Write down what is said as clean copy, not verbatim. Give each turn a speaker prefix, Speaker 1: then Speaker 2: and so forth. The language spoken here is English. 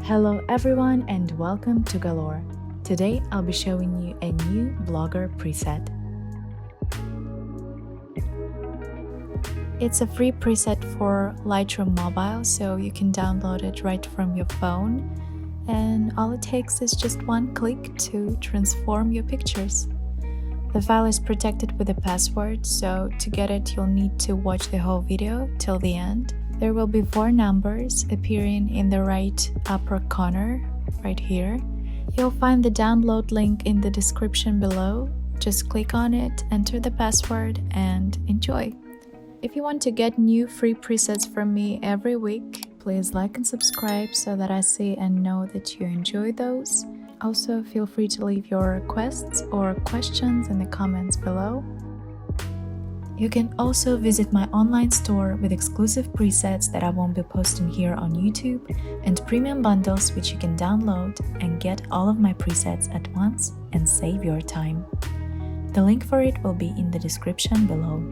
Speaker 1: Hello everyone and welcome to Galore. Today I'll be showing you a new blogger preset. It's a free preset for Lightroom mobile, so you can download it right from your phone, and all it takes is just one click to transform your pictures. The file is protected with a password, so to get it you'll need to watch the whole video till the end. There will be 4 numbers appearing in the right upper corner, right here. You'll find the download link in the description below. Just click on it, enter the password, and enjoy. If you want to get new free presets from me every week, please like and subscribe so that I see and know that you enjoy those. Also, feel free to leave your requests or questions in the comments below. You can also visit my online store with exclusive presets that I won't be posting here on YouTube and premium bundles which you can download and get all of my presets at once and save your time. The link for it will be in the description below.